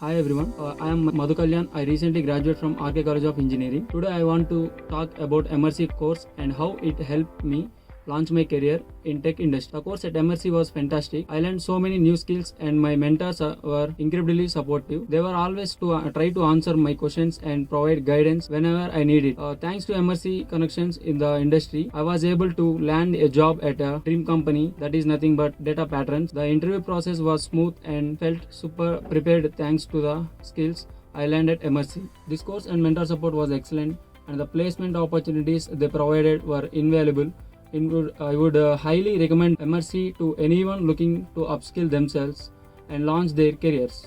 Hi everyone, I am Madhukalyan. I recently graduated from RK College of Engineering. Today I want to talk about Emertxe course and how it helped me launch my career in tech industry. The course at Emertxe was fantastic. I learned so many new skills and my mentors were incredibly supportive. They were always to try to answer my questions and provide guidance whenever I need it. Thanks to Emertxe connections in the industry, I was able to land a job at a dream company that is nothing but data patterns. The interview process was smooth and felt super prepared thanks to the skills I learned at Emertxe. This course and mentor support was excellent and the placement opportunities they provided were invaluable. I would highly recommend Emertxe to anyone looking to upskill themselves and launch their careers.